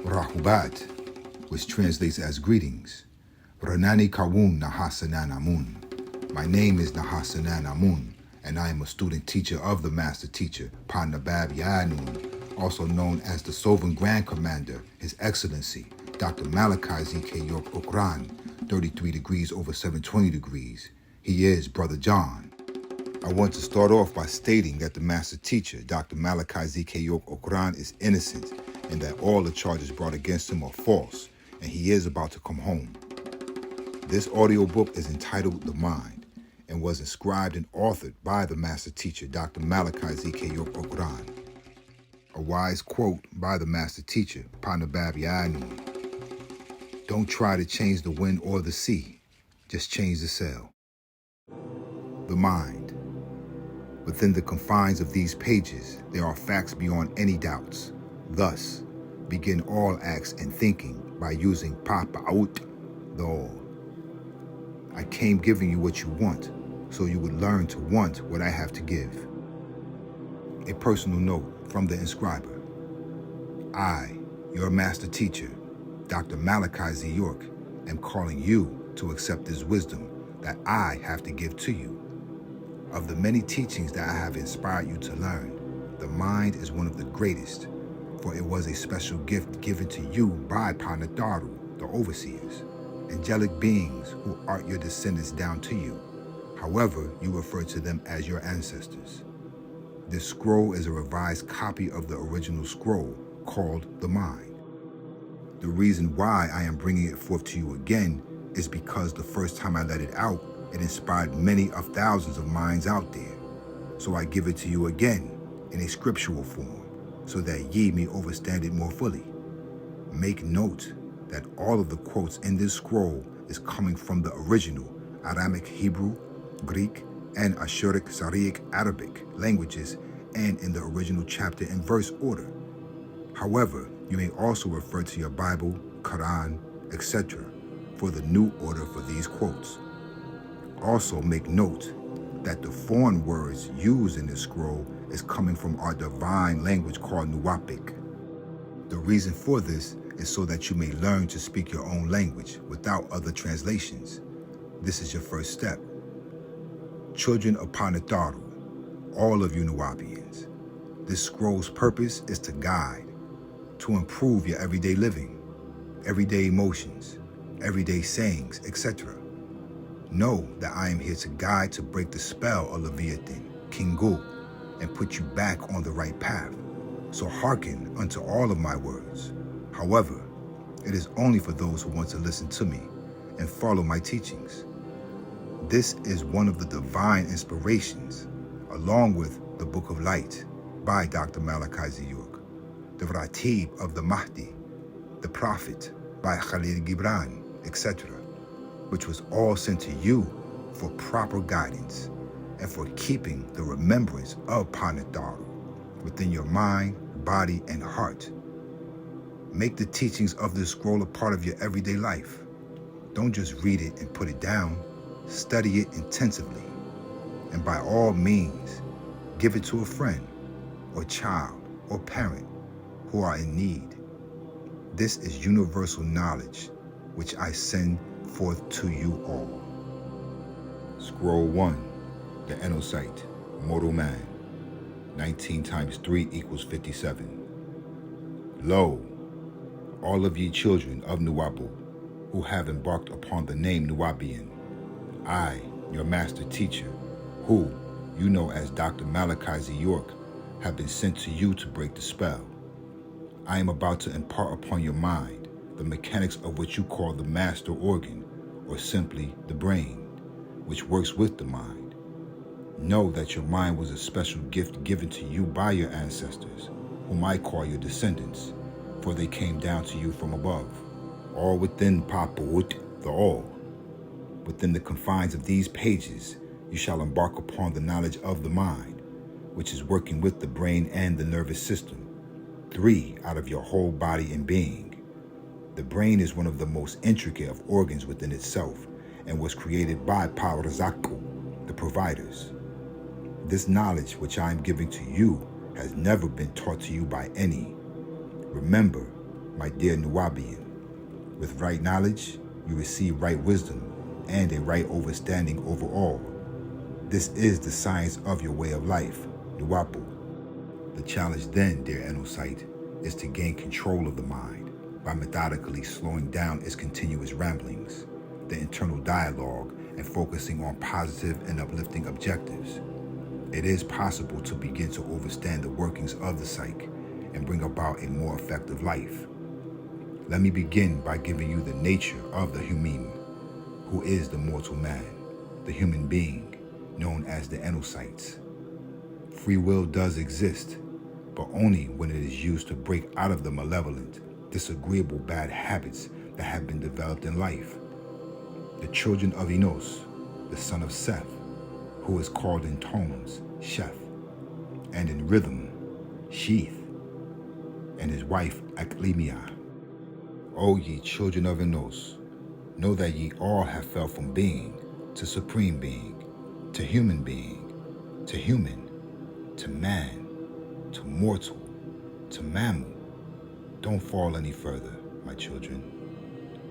ᴅᴏᴏධ, which translates as greetings. Ranani Kawun Nahasanan Amun. My name is Nahasanan Amun, and I am a student teacher of the master teacher, Pa Nabab Yanun, also known as the Sovereign Grand Commander, His Excellency, Dr. Malachi Z.K. York Okran, 33 degrees over 720 degrees. He is Brother John. I want to start off by stating that the master teacher, Dr. Malachi Z.K. York Okran, is innocent and that all the charges brought against him are false, and he is about to come home. This audiobook is entitled The Mind and was inscribed and authored by the master teacher, Dr. Malachi Z.K. York Okran. A wise quote by the master teacher, Pa Nabab Yanun. Don't try to change the wind or the sea, just change the sail. The mind. Within the confines of these pages, there are facts beyond any doubts. Thus, begin all acts and thinking by using Pa Pa'ut, the all. I came giving you what you want, so you would learn to want what I have to give. A personal note from the inscriber. I, your master teacher, Dr. Malachi Z. York, am calling you to accept this wisdom that I have to give to you. Of the many teachings that I have inspired you to learn, the mind is one of the greatest, for it was a special gift given to you by Panataru, the overseers, angelic beings who are your descendants down to you. However, you refer to them as your ancestors. This scroll is a revised copy of the original scroll called the Mind. The reason why I am bringing it forth to you again is because the first time I let it out, it inspired many of thousands of minds out there. So I give it to you again in a scriptural form so that ye may understand it more fully. Make note that all of the quotes in this scroll is coming from the original Aramaic Hebrew, Greek, and Ashuric Syriac Arabic languages and in the original chapter and verse order. However, you may also refer to your Bible, Quran, etc. for the new order for these quotes. Also make note that the foreign words used in this scroll is coming from our divine language called Nuwapic. The reason for this is so that you may learn to speak your own language without other translations. This is your first step. Children of Panataru, all of you Nuwapians, this scroll's purpose is to guide, to improve your everyday living, everyday emotions, everyday sayings, etc. Know that I am here to guide to break the spell of Leviathan, King Gu, and put you back on the right path. So hearken unto all of my words. However, it is only for those who want to listen to me and follow my teachings. This is one of the divine inspirations, along with the Book of Light by Dr. Malachi Z. York, the Ratib of the Mahdi, the Prophet by Khalil Gibran, etc., which was all sent to you for proper guidance and for keeping the remembrance of Panataru within your mind, body, and heart. Make the teachings of this scroll a part of your everyday life. Don't just read it and put it down. Study it intensively. And by all means, give it to a friend or child or parent who are in need. This is universal knowledge, which I send forth to you all. Scroll 1, the Enocyte, Mortal Man, 19 times 3 equals 57. Lo, all of ye children of Nuwapu, who have embarked upon the name Nuwapian, I, your master teacher, who you know as Dr. Malachi Z. York, have been sent to you to break the spell. I am about to impart upon your mind the mechanics of what you call the master organ, or simply the brain, which works with the mind. Know that your mind was a special gift given to you by your ancestors, whom I call your descendants, for they came down to you from above, all within Papawut, the all. Within the confines of these pages, you shall embark upon the knowledge of the mind, which is working with the brain and the nervous system, 3 out of your whole body and being. The brain is one of the most intricate of organs within itself and was created by Parazaku, the providers. This knowledge which I am giving to you has never been taught to you by any. Remember, my dear Nuwabian. With right knowledge, you receive right wisdom and a right understanding overall. This is the science of your way of life, Nuwapu. The challenge then, dear Enocyte, is to gain control of the mind by methodically slowing down its continuous ramblings, the internal dialogue, and focusing on positive and uplifting objectives. It is possible to begin to understand the workings of the psyche and bring about a more effective life. Let me begin by giving you the nature of the humim, who is the mortal man, the human being, known as the Enocytes. Free will does exist, but only when it is used to break out of the malevolent, disagreeable bad habits that have been developed in life. The children of Enos, the son of Seth, who is called in tones Sheth, and in rhythm Sheath, and his wife Aklimia. O ye children of Enos, know that ye all have fell from being to supreme being, to human being, to human, to man, to mortal, to mammal. Don't fall any further, my children.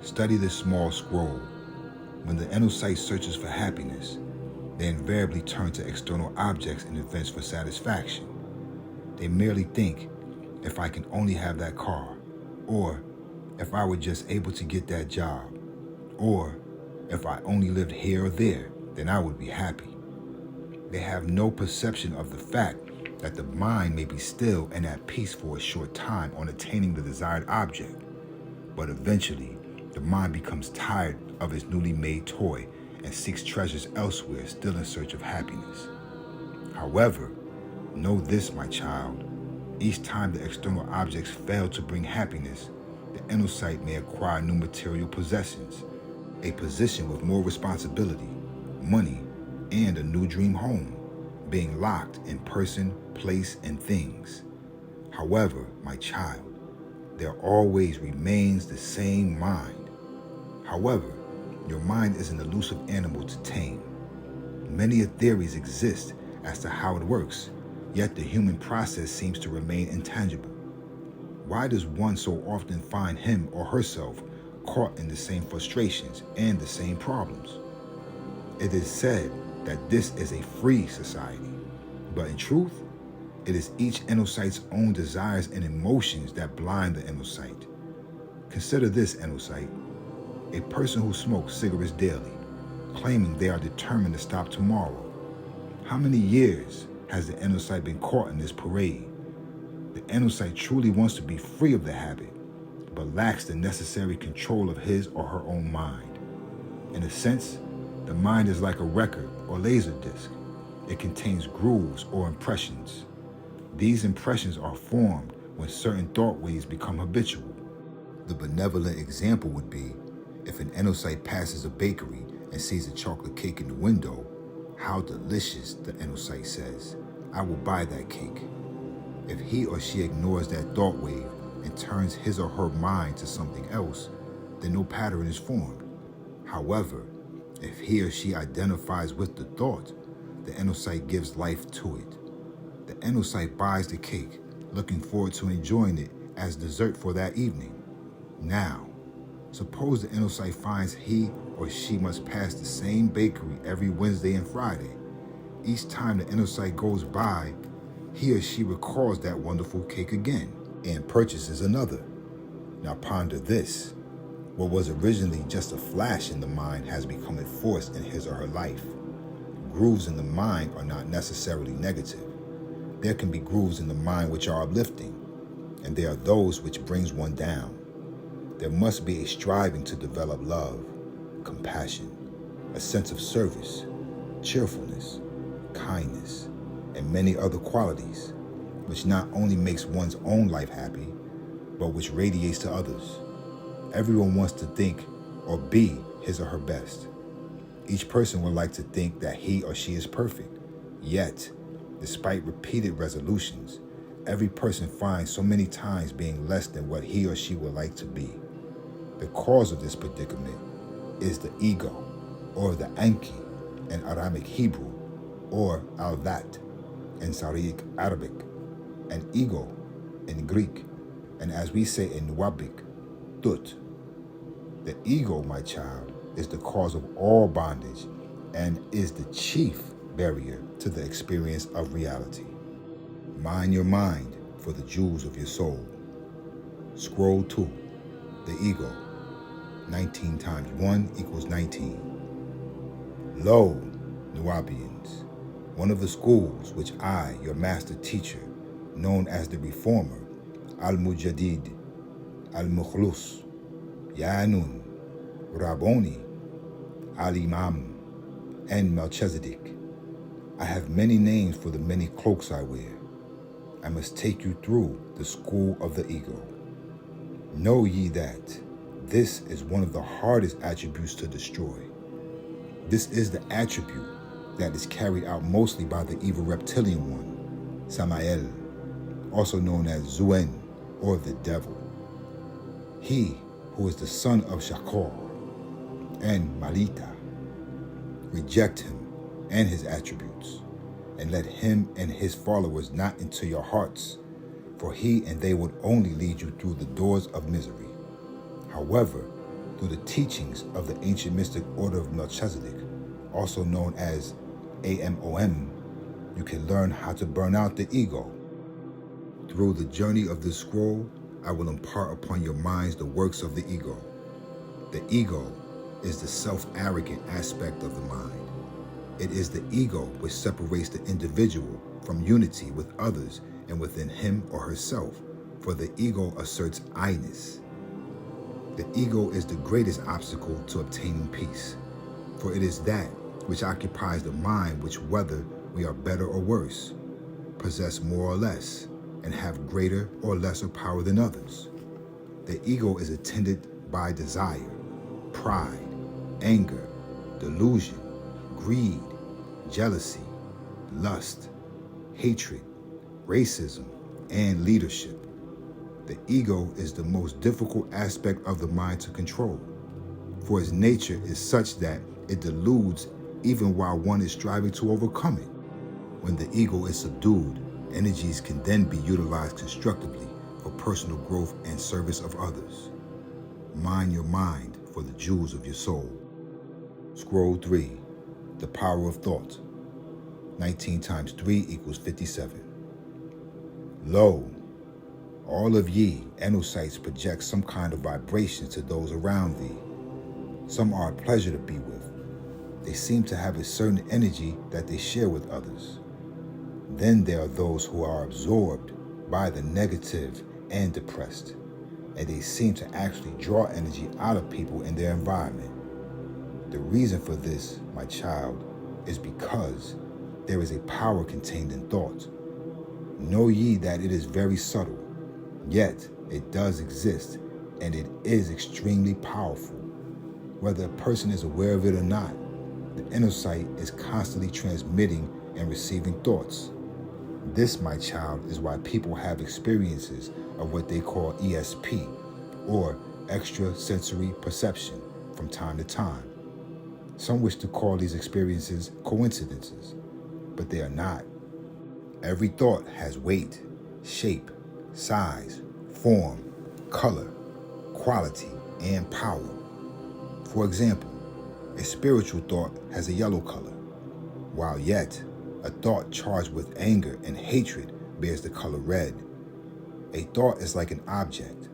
Study this small scroll. When the Enocyte searches for happiness, they invariably turn to external objects and events for satisfaction. They merely think, if I can only have that car, or if I were just able to get that job, or if I only lived here or there, then I would be happy. They have no perception of the fact that the mind may be still and at peace for a short time on attaining the desired object, but eventually the mind becomes tired of its newly made toy and seeks treasures elsewhere, still in search of happiness. However, know this, my child, each time the external objects fail to bring happiness, the Enocyte may acquire new material possessions, a position with more responsibility, money, and a new dream home, being locked in person, place, and things. However, my child, there always remains the same mind. However, your mind is an elusive animal to tame. Many theories exist as to how it works, yet the human process seems to remain intangible. Why does one so often find him or herself caught in the same frustrations and the same problems? It is said that this is a free society, but in truth, it is each Enocyte's own desires and emotions that blind the Enocyte. Consider this, Enocyte, a person who smokes cigarettes daily, claiming they are determined to stop tomorrow. How many years has the Enocyte been caught in this parade? The Enocyte truly wants to be free of the habit, but lacks the necessary control of his or her own mind. In a sense, the mind is like a record or laser disc. It contains grooves or impressions. These impressions are formed when certain thought waves become habitual. The benevolent example would be, if an Enocyte passes a bakery and sees a chocolate cake in the window, how delicious, the Enocyte says, I will buy that cake. If he or she ignores that thought wave and turns his or her mind to something else, then no pattern is formed. However, if he or she identifies with the thought, the Enocyte gives life to it. The Enocyte buys the cake, looking forward to enjoying it as dessert for that evening. Now, suppose the Enocyte finds he or she must pass the same bakery every Wednesday and Friday. Each time the Enocyte goes by, he or she recalls that wonderful cake again and purchases another. Now ponder this. What was originally just a flash in the mind has become a force in his or her life. Grooves in the mind are not necessarily negative. There can be grooves in the mind which are uplifting, and there are those which brings one down. There must be a striving to develop love, compassion, a sense of service, cheerfulness, kindness, and many other qualities, which not only makes one's own life happy, but which radiates to others. Everyone wants to think or be his or her best. Each person would like to think that he or she is perfect. Yet, despite repeated resolutions, every person finds so many times being less than what he or she would like to be. The cause of this predicament is the ego, or the Anki in Aramaic Hebrew, or Alvat in Syriac Arabic, and ego in Greek. And as we say in Nuwabic, Tut, the ego, my child, is the cause of all bondage and is the chief barrier to the experience of reality. Mind your mind for the jewels of your soul. Scroll 2, the ego. 19 times 1 equals 19. Lo, Nuwabians, one of the schools which I, your master teacher, known as the Reformer, Al-Mujaddid, Al-Mukhlus, Yanun, Rabboni, Al-Imam, and Melchizedek. I have many names for the many cloaks I wear. I must take you through the school of the ego. Know ye that this is one of the hardest attributes to destroy. This is the attribute that is carried out mostly by the evil reptilian one, Samael, also known as Zuen, or the devil. He who is the son of Shakor and Malita. Reject him and his attributes, and let him and his followers not into your hearts, for he and they would only lead you through the doors of misery. However, through the teachings of the ancient mystic order of Melchizedek, also known as AMOM, you can learn how to burn out the ego. Through the journey of this scroll, I will impart upon your minds the works of the ego. The ego is the self-arrogant aspect of the mind. It is the ego which separates the individual from unity with others and within him or herself, for the ego asserts I-ness. The ego is the greatest obstacle to obtaining peace, for it is that which occupies the mind which whether we are better or worse, possess more or less, and have greater or lesser power than others. The ego is attended by desire, pride, anger, delusion, greed, jealousy, lust, hatred, racism, and leadership. The ego is the most difficult aspect of the mind to control, for its nature is such that it deludes even while one is striving to overcome it. When the ego is subdued, energies can then be utilized constructively for personal growth and service of others. Mind your mind for the jewels of your soul. Scroll 3, the power of thought. 19 times 3 equals 57. Lo, all of ye Enocytes project some kind of vibration to those around thee. Some are a pleasure to be with. They seem to have a certain energy that they share with others. Then there are those who are absorbed by the negative and depressed, and they seem to actually draw energy out of people in their environment. The reason for this, my child, is because there is a power contained in thought. Know ye that it is very subtle, yet it does exist, and it is extremely powerful. Whether a person is aware of it or not, the inner sight is constantly transmitting and receiving thoughts. This, my child, is why people have experiences of what they call ESP, or extrasensory perception, from time to time. Some wish to call these experiences coincidences, but they are not. Every thought has weight, shape, size, form, color, quality, and power. For example, a spiritual thought has a yellow color, while yet a thought charged with anger and hatred bears the color red. A thought is like an object,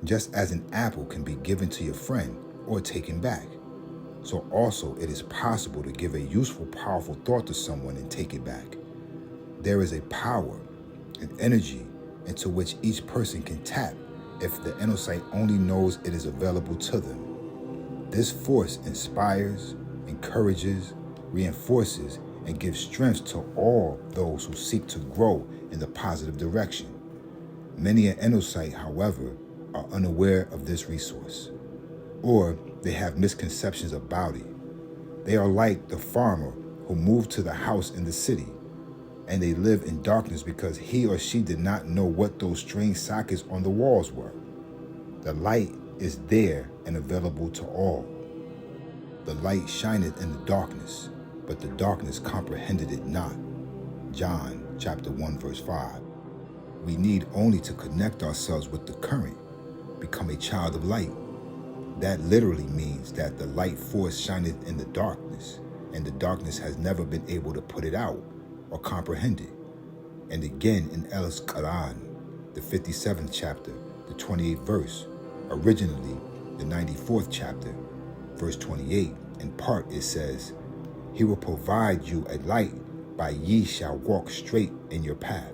just as an apple can be given to your friend or taken back. So also it is possible to give a useful, powerful thought to someone and take it back. There is a power, an energy into which each person can tap if the inner sight only knows it is available to them. This force inspires, encourages, reinforces, and gives strength to all those who seek to grow in the positive direction. Many an inner sight, however, are unaware of this resource, or they have misconceptions about it. They are like the farmer who moved to the house in the city, and they live in darkness because he or she did not know what those strange sockets on the walls were. The light is there and available to all. The light shineth in the darkness, but the darkness comprehended it not. John chapter 1 verse 5. We need only to connect ourselves with the current, become a child of light. That literally means that the light force shineth in the darkness, and the darkness has never been able to put it out or comprehend it. And again in Quran, the 57th chapter, the 28th verse, originally the 94th chapter, verse 28, in part it says, He will provide you a light by ye shall walk straight in your path.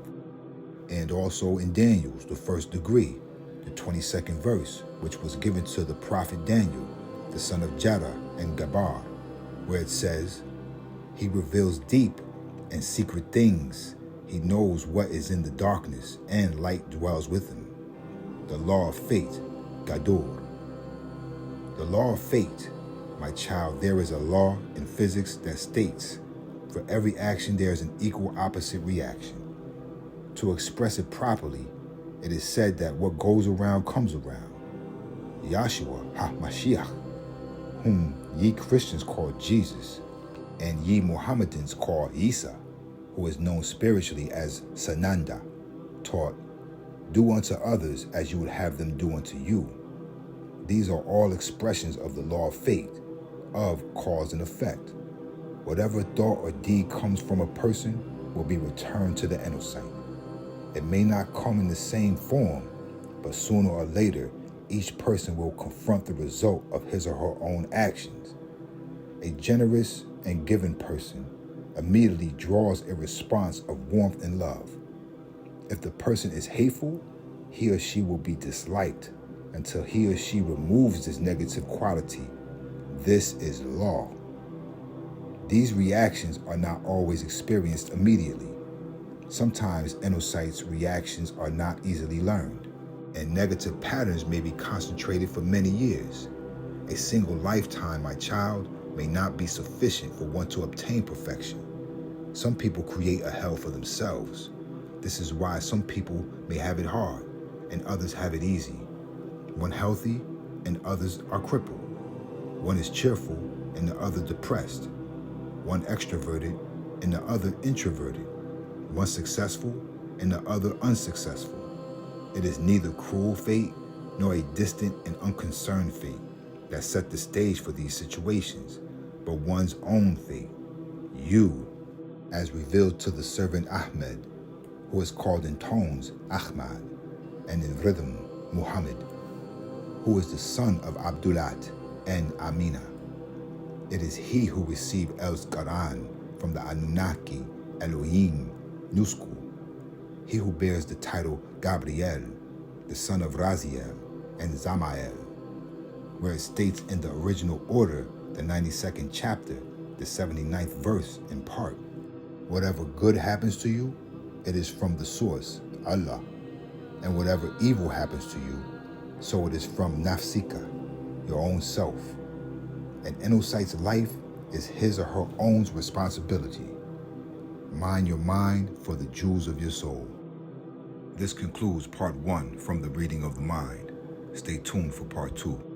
And also in Daniel's, the first degree, the 22nd verse, which was given to the prophet Daniel, the son of Jada and Gabar, where it says, He reveals deep and secret things. He knows what is in the darkness, and light dwells with him. The law of fate, Gador. The law of fate, my child, there is a law in physics that states, for every action there is an equal opposite reaction. To express it properly, it is said that what goes around comes around. Yahshua HaMashiach, whom ye Christians call Jesus, and ye Mohammedans call Isa, who is known spiritually as Sananda, taught, do unto others as you would have them do unto you. These are all expressions of the law of fate, of cause and effect. Whatever thought or deed comes from a person will be returned to the Enocyte. It may not come in the same form, but sooner or later, each person will confront the result of his or her own actions. A generous and giving person immediately draws a response of warmth and love. If the person is hateful, he or she will be disliked until he or she removes this negative quality. This is law. These reactions are not always experienced immediately. Sometimes Enocytes' reactions are not easily learned, and negative patterns may be concentrated for many years. A single lifetime, my child, may not be sufficient for one to obtain perfection. Some people create a hell for themselves. This is why some people may have it hard, and others have it easy. One healthy, and others are crippled. One is cheerful, and the other depressed. One extroverted, and the other introverted. One successful, and the other unsuccessful. It is neither cruel fate, nor a distant and unconcerned fate that set the stage for these situations, but one's own fate. You, as revealed to the servant Ahmed, who is called in tones Ahmad, and in rhythm Muhammad, who is the son of Abdullat and Amina. It is he who received Quran from the Anunnaki Elohim Nusku, he who bears the title Gabriel, the son of Raziel and Zamael, where it states in the original order, the 92nd chapter, the 79th verse in part, whatever good happens to you, it is from the source, Allah, and whatever evil happens to you, so it is from Nafsika, your own self. An Enocyte's life is his or her own responsibility. Mind your mind for the jewels of your soul. This concludes part 1 from the reading of the mind. Stay tuned for part 2.